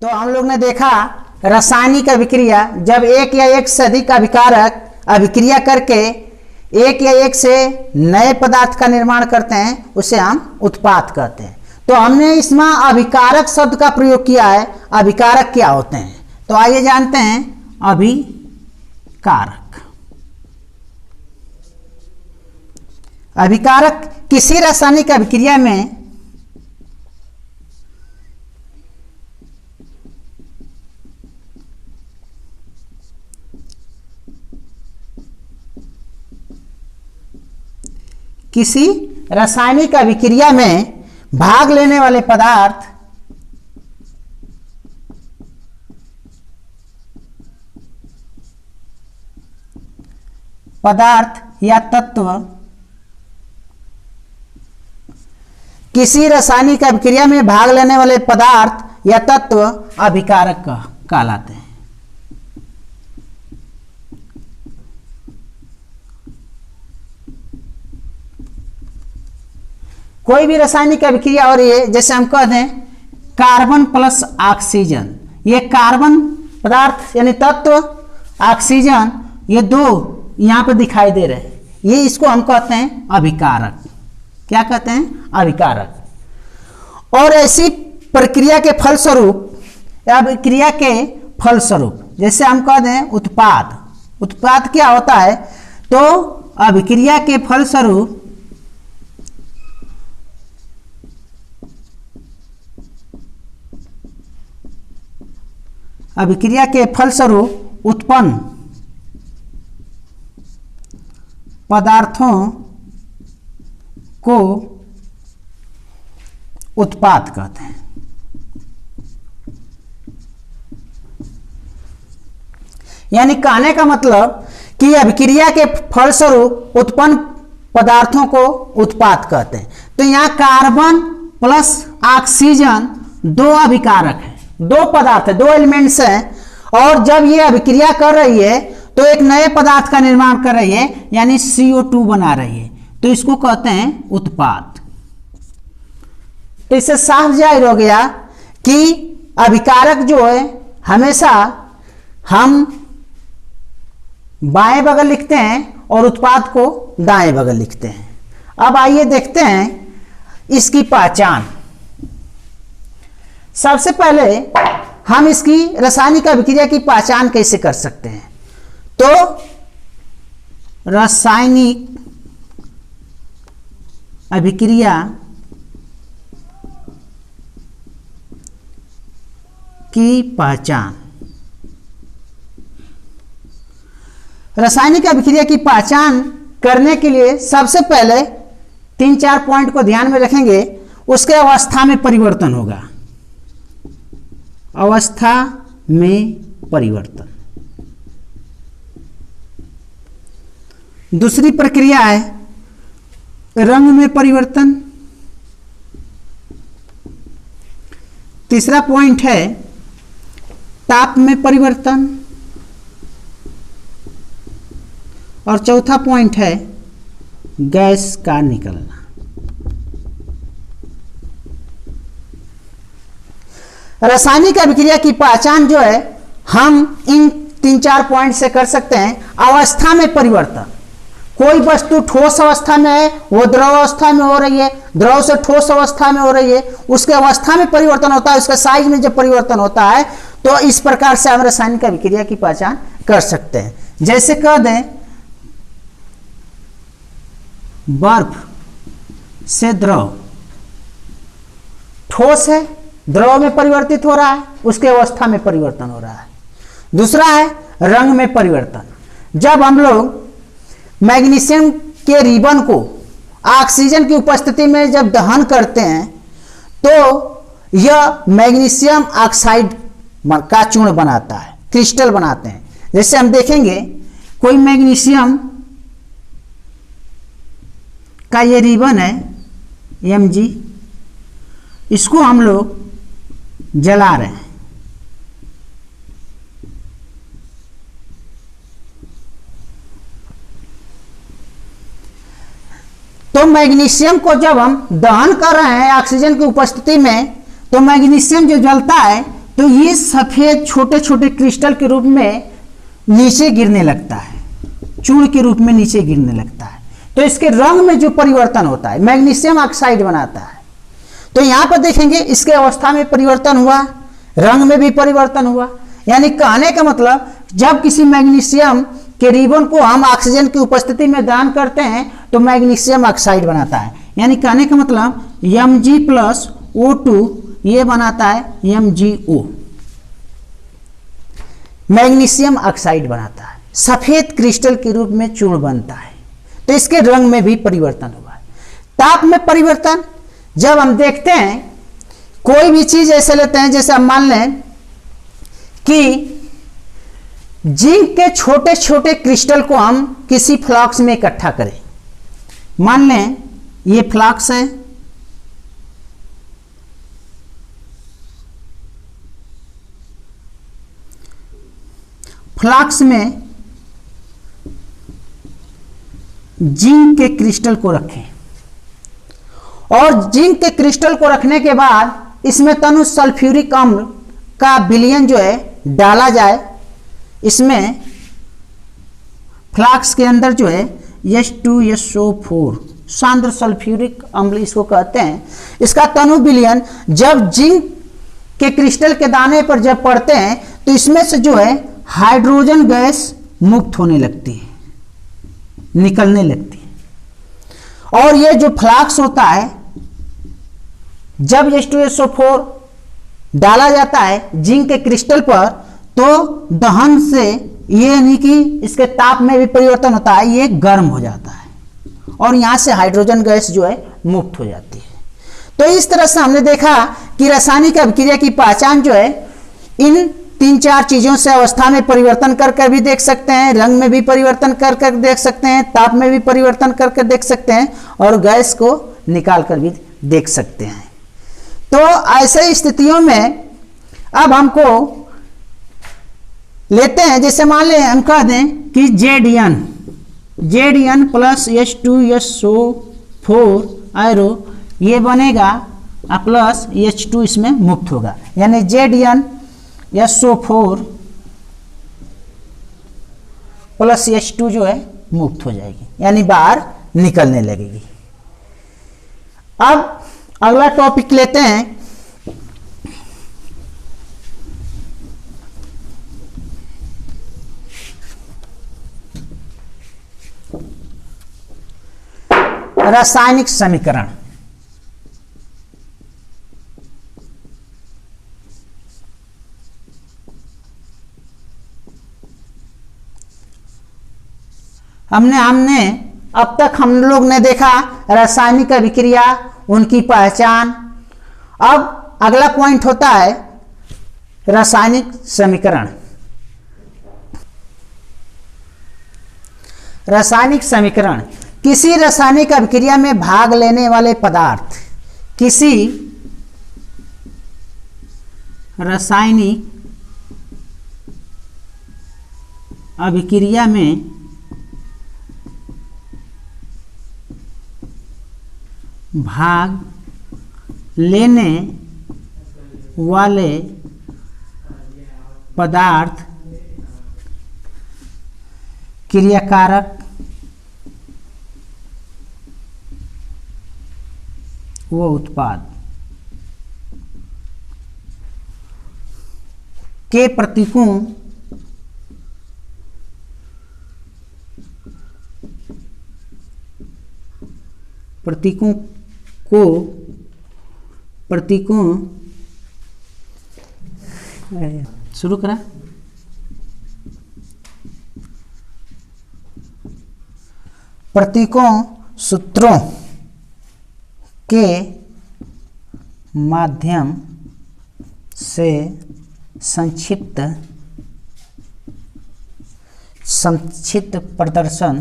तो हम लोग ने देखा रासायनिक अभिक्रिया, जब एक या एक से अधिक अभिकारक अभिक्रिया करके एक या एक से नए पदार्थ का निर्माण करते हैं, उसे हम उत्पाद कहते हैं। तो हमने इसमें अभिकारक शब्द का प्रयोग किया है। अभिकारक क्या होते हैं, तो आइए जानते हैं। अभिकारक, अभिकारक किसी रासायनिक अभिक्रिया में किसी रासायनिक अभिक्रिया में भाग लेने वाले पदार्थ या तत्व, किसी रासायनिक अभिक्रिया में भाग लेने वाले पदार्थ या तत्व अभिकारक कहलाते हैं। कोई भी रासायनिक अभिक्रिया हो रही है, जैसे हम कह दें कार्बन प्लस ऑक्सीजन, ये कार्बन पदार्थ यानी तत्व, ऑक्सीजन, ये दो यहाँ पे दिखाई दे रहे हैं, ये इसको हम कहते हैं अभिकारक। क्या कहते हैं? अभिकारक। और ऐसी प्रक्रिया के फलस्वरूप या अभिक्रिया के फलस्वरूप, जैसे हम कह दें उत्पाद, उत्पाद क्या होता है? तो अभिक्रिया के फलस्वरूप अभिक्रिया के फलस्वरूप उत्पन्न पदार्थों को उत्पाद कहते हैं। यानी कहने का मतलब कि अभिक्रिया के फलस्वरूप उत्पन्न पदार्थों को उत्पाद कहते हैं। तो यहाँ कार्बन प्लस ऑक्सीजन दो अभिकारक हैं, दो पदार्थ है, दो एलिमेंट्स हैं, और जब ये अभिक्रिया कर रही है तो एक नए पदार्थ का निर्माण कर रही है, यानी CO2 बना रही है, तो इसको कहते हैं उत्पाद। तो इससे साफ जाहिर हो गया कि अभिकारक जो है हमेशा हम बाएं बगल लिखते हैं और उत्पाद को दाएं बगल लिखते हैं। अब आइए देखते हैं इसकी पहचान। सबसे पहले हम इसकी रासायनिक अभिक्रिया की पहचान कैसे कर सकते हैं? तो रासायनिक अभिक्रिया की पहचान, रासायनिक अभिक्रिया की पहचान करने के लिए सबसे पहले 3-4 पॉइंट को ध्यान में रखेंगे। उसके अवस्था में परिवर्तन होगा, अवस्था में परिवर्तन। दूसरी प्रक्रिया है रंग में परिवर्तन। तीसरा पॉइंट है ताप में परिवर्तन। और चौथा पॉइंट है गैस का निकलना। रासायनिक अभिक्रिया की पहचान जो है हम इन 3-4 पॉइंट से कर सकते हैं। अवस्था में परिवर्तन, कोई वस्तु ठोस अवस्था में है, वो द्रव अवस्था में हो रही है, द्रव से ठोस अवस्था में हो रही है, उसके अवस्था में परिवर्तन होता है, उसके साइज में जब परिवर्तन होता है, तो इस प्रकार से हम रासायनिक अभिक्रिया की पहचान कर सकते हैं। जैसे कह दें बर्फ से द्रव, ठोस है, द्रव में परिवर्तित हो रहा है, उसके अवस्था में परिवर्तन हो रहा है। दूसरा है रंग में परिवर्तन। जब हम लोग मैग्नीशियम के रिबन को ऑक्सीजन की उपस्थिति में जब दहन करते हैं, तो यह मैग्नीशियम ऑक्साइड का चूर्ण बनाता है, क्रिस्टल बनाते हैं। जैसे हम देखेंगे कोई मैग्नीशियम का ये रिबन है Mg, इसको हम लोग जला रहे हैं, तो मैग्नीशियम को जब हम दहन कर रहे हैं ऑक्सीजन की उपस्थिति में, तो मैग्नीशियम जो जलता है तो ये सफेद छोटे छोटे क्रिस्टल के रूप में नीचे गिरने लगता है, चूर्ण के रूप में नीचे गिरने लगता है। तो इसके रंग में जो परिवर्तन होता है मैग्नीशियम ऑक्साइड बनाता है। तो यहां पर देखेंगे इसके अवस्था में परिवर्तन हुआ, रंग में भी परिवर्तन हुआ। यानी कहने का मतलब जब किसी मैग्नीशियम के रिबन को हम ऑक्सीजन की उपस्थिति में दान करते हैं तो मैग्नीशियम ऑक्साइड बनाता है। यानी कहने का मतलब Mg+O2 ये बनाता है MgO, मैग्नीशियम ऑक्साइड बनाता है, सफेद क्रिस्टल के रूप में चूर्ण बनता है। तो इसके रंग में भी परिवर्तन हुआ है। ताप में परिवर्तन, जब हम देखते हैं कोई भी चीज ऐसे लेते हैं, जैसे हम मान लें कि जिंक के छोटे छोटे क्रिस्टल को हम किसी फ्लास्क में इकट्ठा करें। मान लें ये फ्लास्क है, फ्लास्क में जिंक के क्रिस्टल को रखें और जिंक के क्रिस्टल को रखने के बाद इसमें तनु सल्फ्यूरिक अम्ल का विलयन जो है डाला जाए। इसमें फ्लास्क के अंदर जो है H2SO4 सांद्र सल्फ्यूरिक अम्ल इसको कहते हैं। इसका तनु विलयन जब जिंक के क्रिस्टल के दाने पर जब पड़ते हैं तो इसमें से जो है हाइड्रोजन गैस मुक्त होने लगती है, निकलने लगती है। और ये जो फ्लास्क होता है जब H2SO4 डाला जाता है जिंक के क्रिस्टल पर तो दहन से ये यानी कि इसके ताप में भी परिवर्तन होता है, ये गर्म हो जाता है और यहां से हाइड्रोजन गैस जो है मुक्त हो जाती है। तो इस तरह से हमने देखा कि रासायनिक अभिक्रिया की पहचान जो है इन 3-4 चीजों से अवस्था में परिवर्तन कर भी देख सकते हैं, रंग में भी परिवर्तन कर देख सकते हैं, ताप में भी परिवर्तन करके देख सकते हैं और गैस को निकाल कर भी देख सकते हैं। तो ऐसे स्थितियों में अब हमको लेते हैं, जैसे मान लें हम कह दें कि Zn प्लस H2SO4 एरो ये बनेगा प्लस H2 इसमें मुक्त होगा, यानी ZnSO4 प्लस H2 जो है मुक्त हो जाएगी, यानी बाहर निकलने लगेगी। अब अगला टॉपिक लेते हैं रासायनिक समीकरण। हमने अब तक हम लोग ने देखा रासायनिक अभिक्रिया, उनकी पहचान। अब अगला पॉइंट होता है रासायनिक समीकरण। रासायनिक समीकरण किसी रासायनिक अभिक्रिया में भाग लेने वाले पदार्थ किसी रासायनिक अभिक्रिया में भाग लेने वाले पदार्थ क्रियाकारक वो उत्पाद के प्रतीकों शुरू करा प्रतीकों सूत्रों के माध्यम से संक्षिप्त प्रदर्शन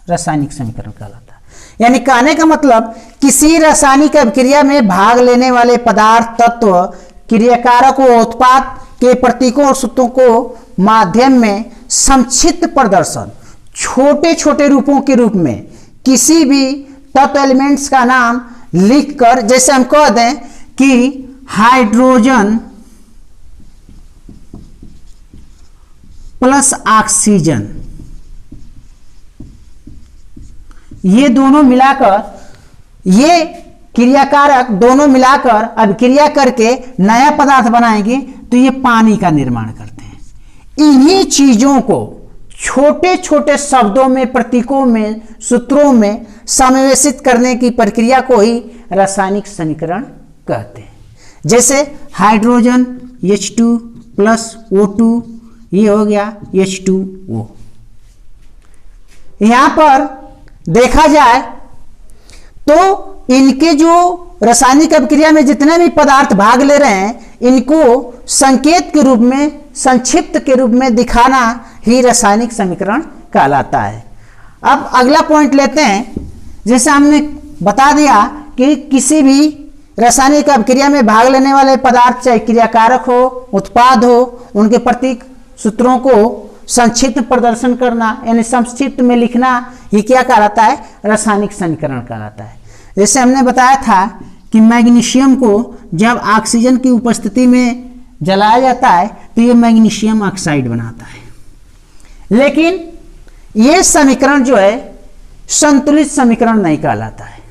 रासायनिक समीकरण कहलाता है। यानी कहने का मतलब किसी रासायनिक अभिक्रिया में भाग लेने वाले पदार्थ, तत्व, क्रियाकारक व उत्पाद के प्रतीकों और सूत्रों को माध्यम में संक्षिप्त प्रदर्शन छोटे छोटे रूपों के रूप में किसी भी तत्व एलिमेंट्स का नाम लिखकर, जैसे हम कह दें कि हाइड्रोजन प्लस ऑक्सीजन, ये दोनों मिलाकर, ये क्रियाकारक दोनों मिलाकर अभिक्रिया करके नया पदार्थ बनाएंगे तो ये पानी का निर्माण करते हैं। इन्हीं चीजों को छोटे छोटे शब्दों में, प्रतीकों में, सूत्रों में समावेशित करने की प्रक्रिया को ही रासायनिक समीकरण कहते हैं। जैसे हाइड्रोजन H2 प्लस O2, ये हो गया H2O। यहां पर देखा जाए तो इनके जो रासायनिक अभिक्रिया में जितने भी पदार्थ भाग ले रहे हैं, इनको संकेत के रूप में, संक्षिप्त के रूप में दिखाना ही रासायनिक समीकरण कहलाता है। अब अगला पॉइंट लेते हैं। जैसे हमने बता दिया कि किसी भी रासायनिक अभिक्रिया में भाग लेने वाले पदार्थ, चाहे क्रियाकारक हो, उत्पाद हो, उनके प्रतीक सूत्रों को संक्षिप्त प्रदर्शन करना, यानी संक्षिप्त में लिखना, ये क्या कहलाता है? रासायनिक समीकरण कहलाता है। जैसे हमने बताया था कि मैग्नीशियम को जब ऑक्सीजन की उपस्थिति में जलाया जाता है तो ये मैग्नीशियम ऑक्साइड बनाता है। लेकिन ये समीकरण जो है संतुलित समीकरण नहीं कहलाता है,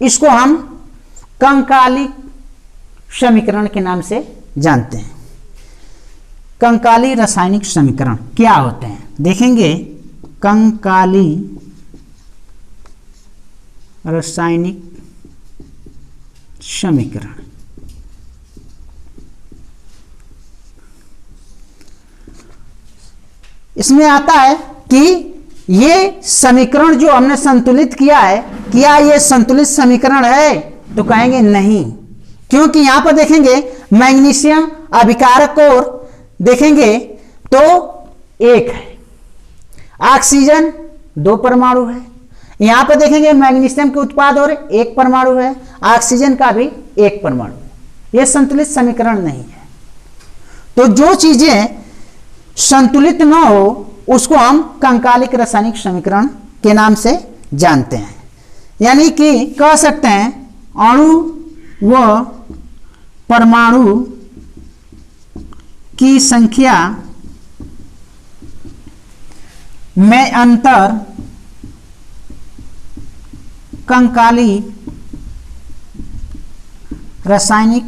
इसको हम कंकालिक समीकरण के नाम से जानते हैं। कंकाली रासायनिक समीकरण क्या होते हैं देखेंगे। कंकाली रासायनिक समीकरण, इसमें आता है कि ये समीकरण जो हमने संतुलित किया है, क्या ये संतुलित समीकरण है? तो कहेंगे नहीं, क्योंकि यहां पर देखेंगे मैग्नीशियम अभिकारक और देखेंगे तो एक है, ऑक्सीजन 2 परमाणु है। यहां पर देखेंगे मैग्नीशियम के उत्पाद और 1 परमाणु है, ऑक्सीजन का भी 1 परमाणु है। यह संतुलित समीकरण नहीं है। तो जो चीजें संतुलित न हो उसको हम कंकालिक रासायनिक समीकरण के नाम से जानते हैं। यानी कि कह सकते हैं अणु व परमाणु की संख्या में अंतर कंकाली रासायनिक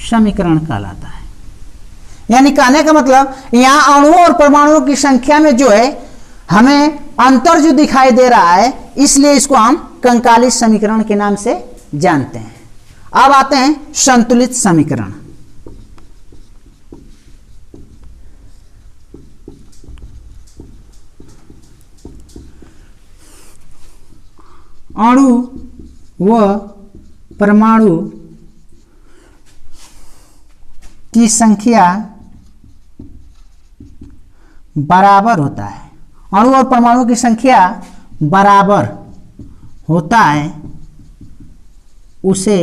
समीकरण कहलाता है। यानी कहने का मतलब यहां अणुओं और परमाणुओं की संख्या में जो है हमें अंतर जो दिखाई दे रहा है, इसलिए इसको हम कंकाली समीकरण के नाम से जानते हैं। अब आते हैं संतुलित समीकरण। अणु व परमाणु की संख्या बराबर होता है। अणु और परमाणु की संख्या बराबर होता है, उसे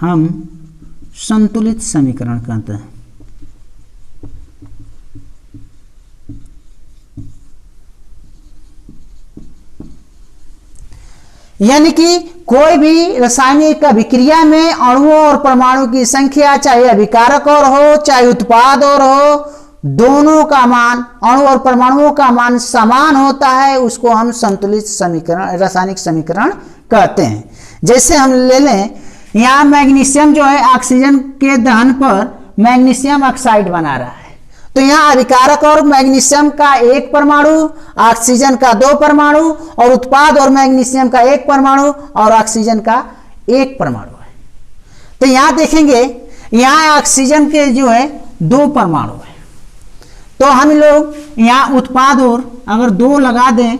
हम संतुलित समीकरण कहते हैं। यानी कि कोई भी रासायनिक अभिक्रिया में अणुओं और परमाणु की संख्या, चाहे अभिकारक और हो चाहे उत्पाद और हो, दोनों का मान, अणु और परमाणुओं का मान समान होता है, उसको हम संतुलित समीकरण, रासायनिक समीकरण कहते हैं। जैसे हम ले लें, यहाँ मैग्नीशियम जो है ऑक्सीजन के दहन पर मैग्नीशियम ऑक्साइड बना रहा है, तो यहाँ अभिकारक और मैग्नीशियम का 1 परमाणु, ऑक्सीजन का 2 परमाणु, और उत्पाद और मैग्नीशियम का 1 परमाणु और ऑक्सीजन का 1 परमाणु है। तो यहाँ देखेंगे यहाँ ऑक्सीजन के जो है 2 परमाणु है, तो हम लोग यहाँ उत्पाद और अगर 2 लगा दें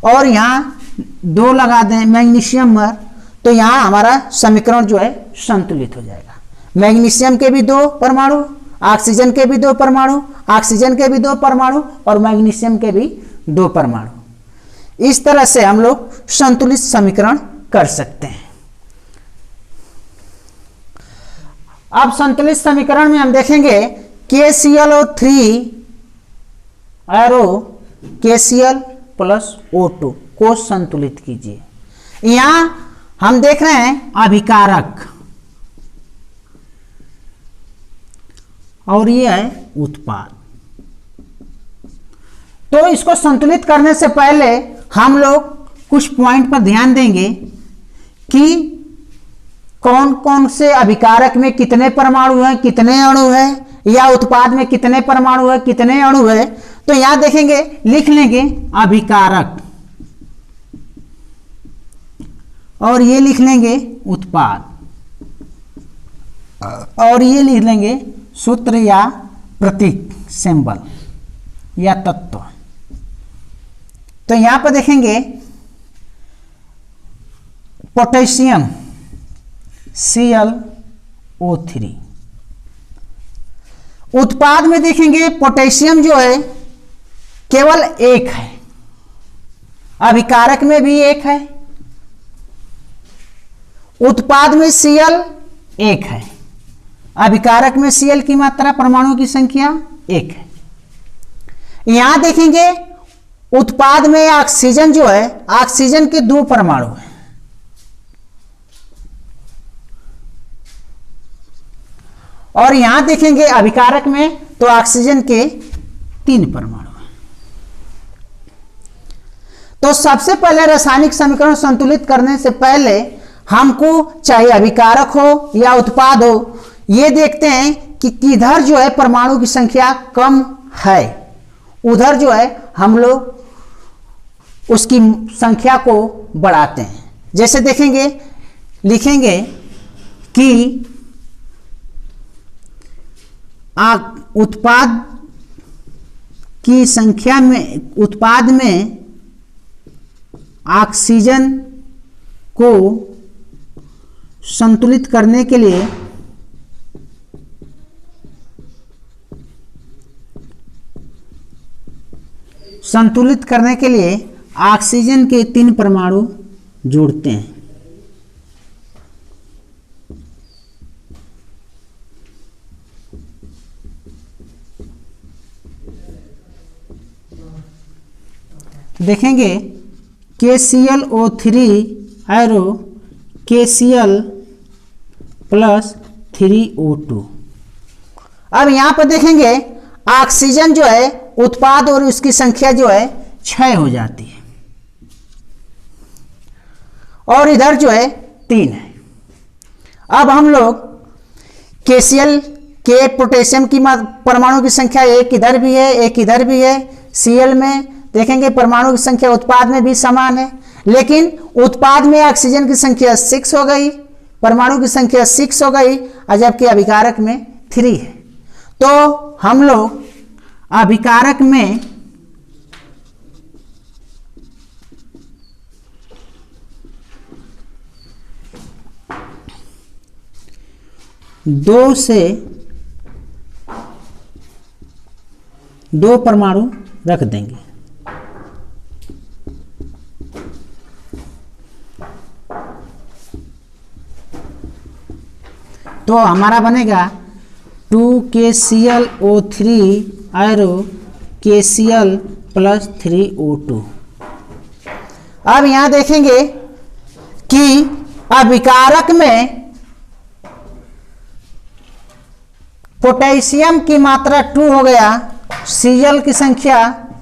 और यहाँ 2 लगा दें मैग्नीशियम पर, तो यहाँ हमारा समीकरण जो है संतुलित हो जाएगा। मैग्नीशियम के भी 2 परमाणु, ऑक्सीजन के भी 2 परमाणु, ऑक्सीजन के भी 2 परमाणु और मैग्नीशियम के भी 2 परमाणु। इस तरह से हम लोग संतुलित समीकरण कर सकते हैं। अब संतुलित समीकरण में हम देखेंगे KClO3 arrow KCl plus O2 को संतुलित कीजिए। यहां हम देख रहे हैं अभिकारक और ये है उत्पाद। तो इसको संतुलित करने से पहले हम लोग कुछ पॉइंट पर ध्यान देंगे कि कौन कौन से अभिकारक में कितने परमाणु हैं, कितने अणु हैं, या उत्पाद में कितने परमाणु है, कितने अणु है। तो यहां देखेंगे, लिख लेंगे अभिकारक और ये लिख लेंगे उत्पाद और ये लिख लेंगे सूत्र या प्रतीक, सिंबल या तत्व। तो यहां पर देखेंगे पोटेशियम ClO3। उत्पाद में देखेंगे पोटेशियम जो है केवल एक है, अभिकारक में भी एक है, उत्पाद में Cl एक है, अभिकारक में Cl की मात्रा परमाणु की संख्या एक है। यहां देखेंगे उत्पाद में ऑक्सीजन जो है, ऑक्सीजन के 2 परमाणु हैं और यहां देखेंगे अभिकारक में तो ऑक्सीजन के 3 परमाणु हैं। तो सबसे पहले रासायनिक समीकरण संतुलित करने से पहले हमको चाहे अभिकारक हो या उत्पाद हो, ये देखते हैं कि किधर जो है परमाणु की संख्या कम है, उधर जो है हम लोग उसकी संख्या को बढ़ाते हैं। जैसे देखेंगे, लिखेंगे कि उत्पाद की संख्या में, उत्पाद में ऑक्सीजन को संतुलित करने के लिए ऑक्सीजन के 3 परमाणु जोड़ते हैं। देखेंगे KClO3 arrow KCl plus 3O2। अब यहां पर देखेंगे ऑक्सीजन जो है उत्पाद और उसकी संख्या जो है 6 हो जाती है और इधर जो है 3 है। अब हम लोग KCl के पोटेशियम की परमाणु की संख्या एक इधर भी है, एक इधर भी है। Cl में देखेंगे परमाणु की संख्या उत्पाद में भी समान है, लेकिन उत्पाद में ऑक्सीजन की संख्या 6 हो गई, परमाणु की संख्या 6 हो गई, और जबकि अभिकारक में 3 है। तो हम लोग अभिकारक में दो परमाणु रख देंगे। तो हमारा बनेगा 2KClO3 arrow KCl plus 3O2। अब यहां देखेंगे कि अभिकारक में पोटेशियम की मात्रा 2 हो गया, Cl की संख्या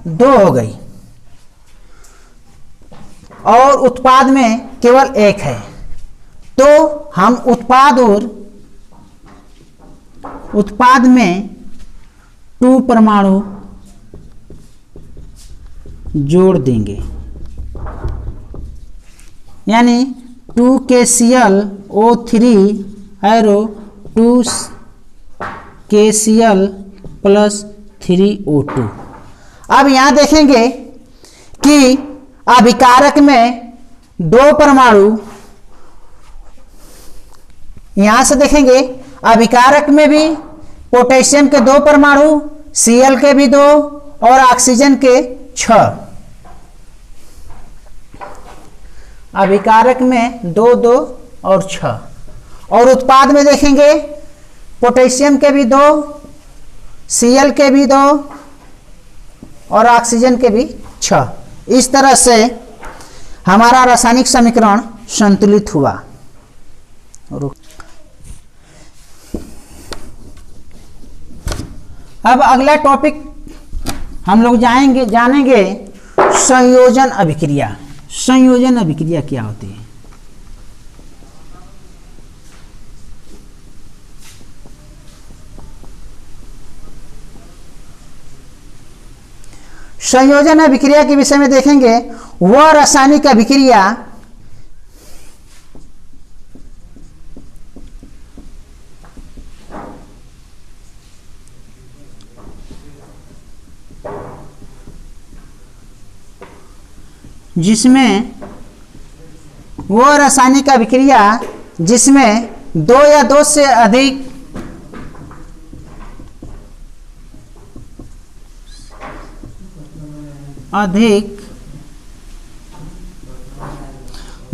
2 हो गई और उत्पाद में केवल 1 है। तो हम उत्पाद में 2 परमाणु जोड़ देंगे, यानी 2KClO3 arrow 2KCl plus 3O2। अब यहां देखेंगे कि अभिकारक में 2 परमाणु, यहां से देखेंगे अभिकारक में भी पोटेशियम के 2 परमाणु, Cl के भी 2 और ऑक्सीजन के 6। अभिकारक में 2, 2 और 6। और उत्पाद में देखेंगे पोटेशियम के भी 2, Cl के भी 2 और ऑक्सीजन के भी 6। इस तरह से हमारा रासायनिक समीकरण संतुलित हुआ। अब अगला टॉपिक हम लोग जानेंगे संयोजन अभिक्रिया। संयोजन अभिक्रिया क्या होती है? संयोजन अभिक्रिया के विषय में देखेंगे वह रासायनिक अभिक्रिया जिसमें दो या दो से अधिक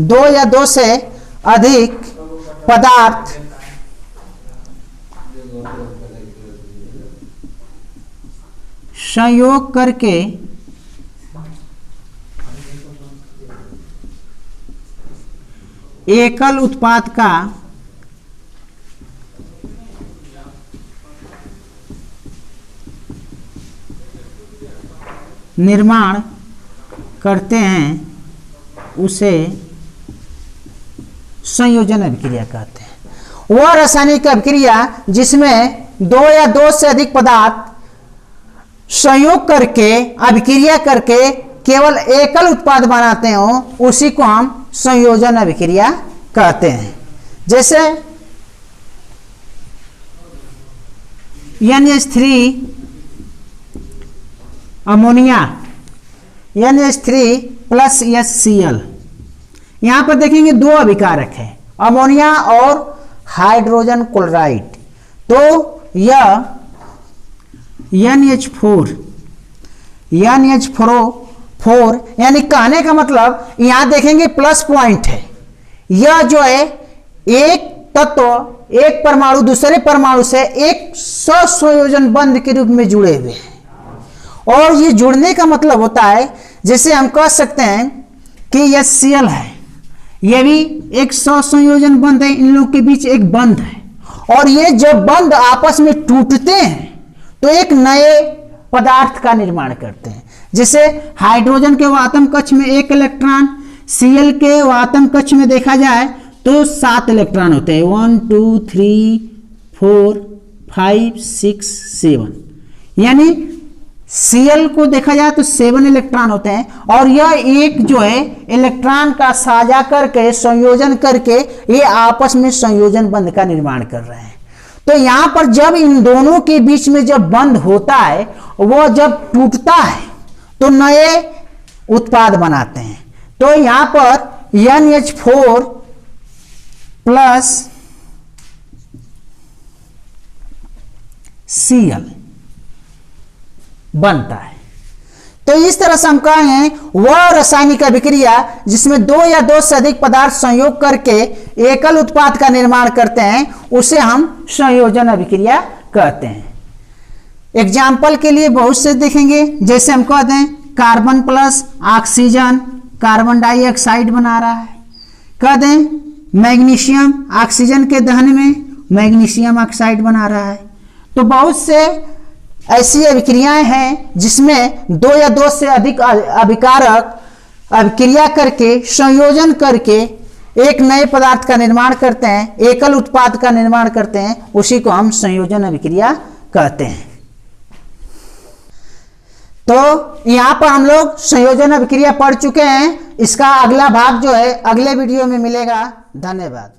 दो या दो से अधिक पदार्थ संयोग करके एकल उत्पाद का निर्माण करते हैं उसे संयोजन अभिक्रिया कहते हैं। वह रासायनिक अभिक्रिया जिसमें दो या दो से अधिक पदार्थ संयोग करके अभिक्रिया करके केवल एकल उत्पाद बनाते हो उसी को हम संयोजन अभिक्रिया कहते हैं। जैसे NH3 ammonia NH3 plus HCl। यहां पर देखेंगे दो अभिकारक है अमोनिया और हाइड्रोजन क्लोराइड। तो यह NH4 यानी कहने का मतलब यहां देखेंगे प्लस पॉइंट है। यह जो है एक तत्व एक परमाणु दूसरे परमाणु से एक सहसंयोजन बंध के रूप में जुड़े हुए हैं। और ये जुड़ने का मतलब होता है जैसे हम कह सकते हैं कि यह HCl है, यह भी एक सहसंयोजन बंध है, इन लोगों के बीच एक बंध है। और ये जब बंध आपस में टूटते हैं तो एक नए पदार्थ का निर्माण करते हैं। जैसे हाइड्रोजन के आत्म कक्ष में एक इलेक्ट्रॉन, Cl के आत्म कक्ष में देखा जाए तो 7 इलेक्ट्रॉन होते हैं 1 2 3 4 5 6 7। यानी Cl को देखा जाए तो 7 इलेक्ट्रॉन होते हैं। और यह एक जो है इलेक्ट्रॉन का साझा करके संयोजन करके ये आपस में संयोजन बंध का निर्माण कर रहे हैं। तो यहां पर जब इन दोनों के बीच में जब बंध होता है वो जब टूटता है तो नए उत्पाद बनाते हैं। तो यहां पर NH4 प्लस Cl बनता है। तो इस तरह से हम कहें वह रासायनिक अभिक्रिया जिसमें दो या दो से अधिक पदार्थ संयोग करके एकल उत्पाद का निर्माण करते हैं उसे हम संयोजन अभिक्रिया कहते हैं। एग्जाम्पल के लिए बहुत से देखेंगे। जैसे हम कह दें carbon plus oxygen carbon dioxide बना रहा है। कह दें मैग्नीशियम ऑक्सीजन के दहन में मैग्नीशियम ऑक्साइड बना रहा है। तो बहुत से ऐसी अभिक्रियाएं हैं जिसमें दो या दो से अधिक अभिकारक अभिक्रिया करके संयोजन करके एक नए पदार्थ का निर्माण करते हैं, एकल उत्पाद का निर्माण करते हैं, उसी को हम संयोजन अभिक्रिया कहते हैं। तो यहाँ पर हम लोग संयोजन अभिक्रिया पढ़ चुके हैं। इसका अगला भाग जो है अगले वीडियो में मिलेगा। धन्यवाद।